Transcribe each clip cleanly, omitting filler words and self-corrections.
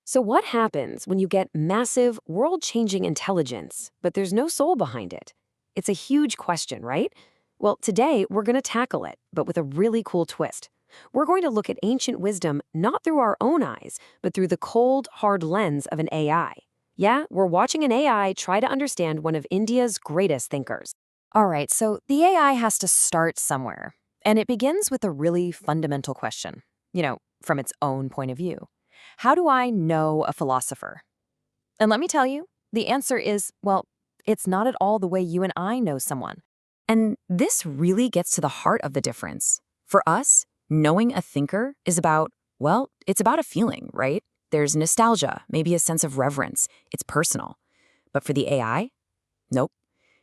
So, what happens when you get massive, world changing intelligence, but there's no soul behind it? It's a huge question, right? Well, today we're going to tackle it, but with a really cool twist. We're going to look at ancient wisdom not through our own eyes, but through the cold, hard lens of an AI. Yeah, we're watching an AI try to understand one of India's greatest thinkers. All right, so the AI has to start somewhere. And it begins with a really fundamental question, from its own point of view. How do I know a philosopher? And let me tell you, the answer is, well, it's not at all the way you and I know someone. And this really gets to the heart of the difference. For us, knowing a thinker is about, well, it's about a feeling, right? There's nostalgia, maybe a sense of reverence. It's personal. But for the AI, nope.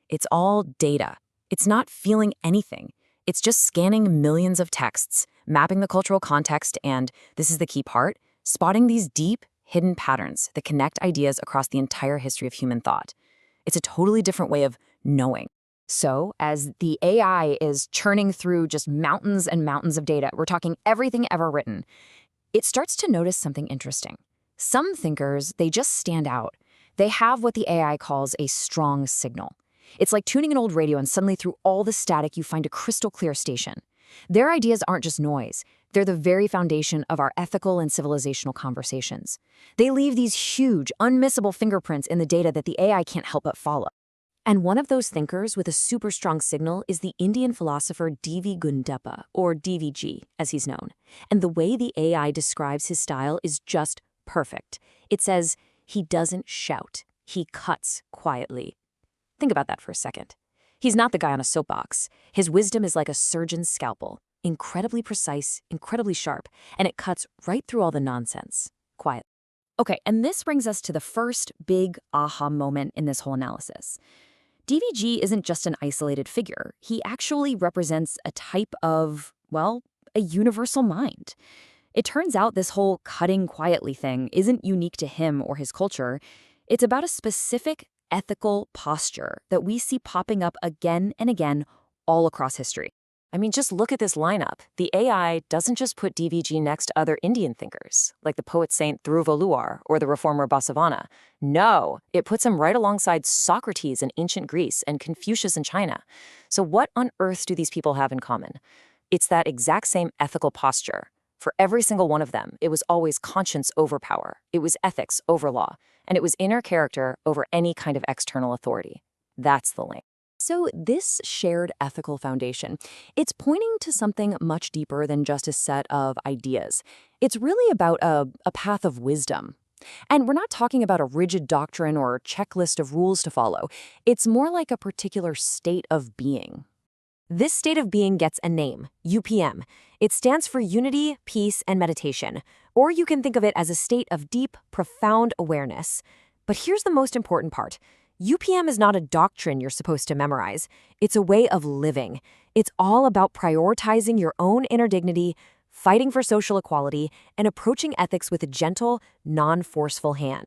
It's all data. It's not feeling anything. It's just scanning millions of texts, mapping the cultural context, and, this is the key part, spotting these deep, hidden patterns that connect ideas across the entire history of human thought. It's a totally different way of knowing. So, as the AI is churning through just mountains and mountains of data, we're talking everything ever written, it starts to notice something interesting. Some thinkers, they just stand out. They have what the AI calls a strong signal. It's like tuning an old radio and suddenly through all the static you find a crystal clear station. Their ideas aren't just noise. They're the very foundation of our ethical and civilizational conversations. They leave these huge, unmissable fingerprints in the data that the AI can't help but follow. And one of those thinkers with a super strong signal is the Indian philosopher D.V. Gundappa, or DVG, as he's known. And the way the AI describes his style is just perfect. It says, he doesn't shout, he cuts quietly. Think about that for a second. He's not the guy on a soapbox. His wisdom is like a surgeon's scalpel, incredibly precise, incredibly sharp, and it cuts right through all the nonsense. Quiet. Okay, and this brings us to the first big aha moment in this whole analysis. DVG isn't just an isolated figure. He actually represents a type of, well, a universal mind. It turns out this whole cutting quietly thing isn't unique to him or his culture. It's about a specific ethical posture that we see popping up again and again all across history. I mean, just look at this lineup. The AI doesn't just put DVG next to other Indian thinkers, like the poet saint Dhruvaluar or the reformer Basavana. No, it puts him right alongside Socrates in ancient Greece and Confucius in China. So what on earth do these people have in common? It's that exact same ethical posture. For every single one of them, it was always conscience over power. It was ethics over law. And it was inner character over any kind of external authority. That's the link. So this shared ethical foundation, it's pointing to something much deeper than just a set of ideas. It's really about a path of wisdom. And we're not talking about a rigid doctrine or checklist of rules to follow. It's more like a particular state of being. This state of being gets a name, UPM. It stands for unity, peace, and meditation. Or you can think of it as a state of deep, profound awareness. But here's the most important part. UPM is not a doctrine you're supposed to memorize. It's a way of living. It's all about prioritizing your own inner dignity, fighting for social equality, and approaching ethics with a gentle, non-forceful hand.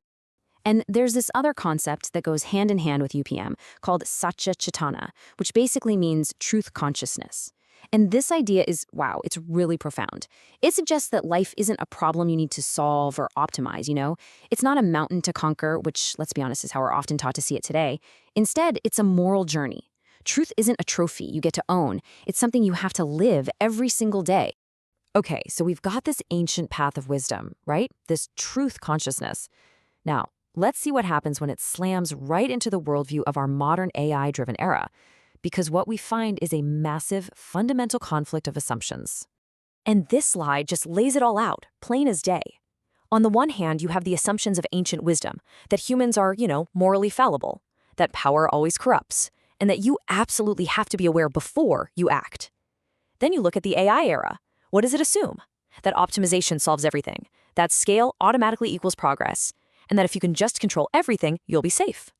And there's this other concept that goes hand in hand with UPM called Satya Chitana, which basically means truth consciousness. And this idea is, wow, it's really profound. It suggests that life isn't a problem you need to solve or optimize, It's not a mountain to conquer, which, let's be honest, is how we're often taught to see it today. Instead, it's a moral journey. Truth isn't a trophy you get to own. It's something you have to live every single day. Okay, so we've got this ancient path of wisdom, right? This truth consciousness. Now, let's see what happens when it slams right into the worldview of our modern AI-driven era. Because what we find is a massive, fundamental conflict of assumptions. And this slide just lays it all out, plain as day. On the one hand, you have the assumptions of ancient wisdom, that humans are, morally fallible, that power always corrupts, and that you absolutely have to be aware before you act. Then you look at the AI era. What does it assume? That optimization solves everything, that scale automatically equals progress, and that if you can just control everything, you'll be safe.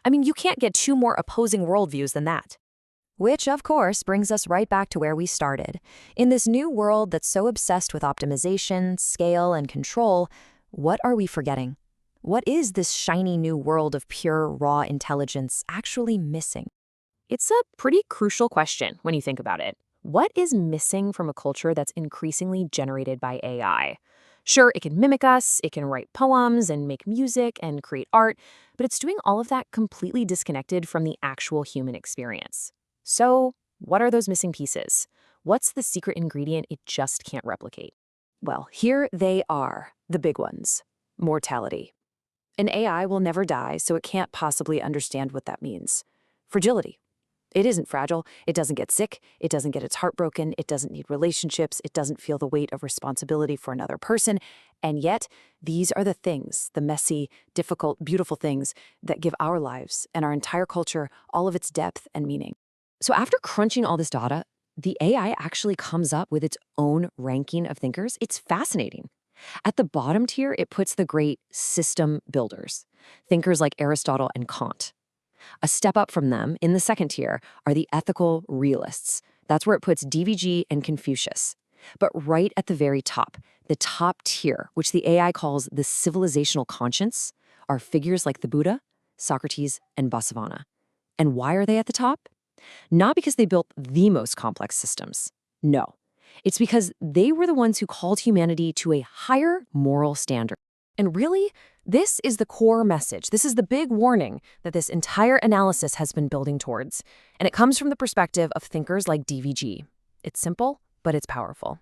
I mean, you can't get two more opposing worldviews than that. Which, of course, brings us right back to where we started. In this new world that's so obsessed with optimization, scale, and control, what are we forgetting? What is this shiny new world of pure, raw intelligence actually missing? It's a pretty crucial question when you think about it. What is missing from a culture that's increasingly generated by AI? Sure, it can mimic us, it can write poems and make music and create art, but it's doing all of that completely disconnected from the actual human experience. So, what are those missing pieces? What's the secret ingredient it just can't replicate? Well, here they are, the big ones. Mortality. An AI will never die, so it can't possibly understand what that means. Fragility. It isn't fragile. It doesn't get sick. It doesn't get its heart broken. It doesn't need relationships. It doesn't feel the weight of responsibility for another person. And yet, these are the things, the messy, difficult, beautiful things that give our lives and our entire culture all of its depth and meaning. So after crunching all this data, the AI actually comes up with its own ranking of thinkers. It's fascinating. At the bottom tier, it puts the great system builders, thinkers like Aristotle and Kant. A step up from them, in the second tier, are the ethical realists. That's where it puts DVG and Confucius. But right at the very top, the top tier, which the AI calls the civilizational conscience, are figures like the Buddha, Socrates, and Basavana. And why are they at the top? Not because they built the most complex systems. No. It's because they were the ones who called humanity to a higher moral standard. And really, this is the core message. This is the big warning that this entire analysis has been building towards. And it comes from the perspective of thinkers like DVG. It's simple, but it's powerful.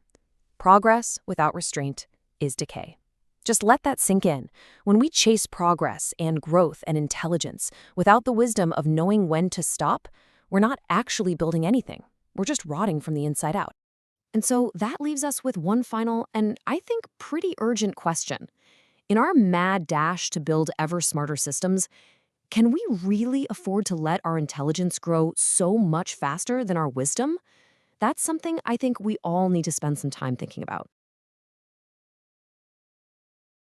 Progress without restraint is decay. Just let that sink in. When we chase progress and growth and intelligence without the wisdom of knowing when to stop, we're not actually building anything. We're just rotting from the inside out. And so that leaves us with one final and I think pretty urgent question. In our mad dash to build ever smarter systems, can we really afford to let our intelligence grow so much faster than our wisdom? That's something I think we all need to spend some time thinking about.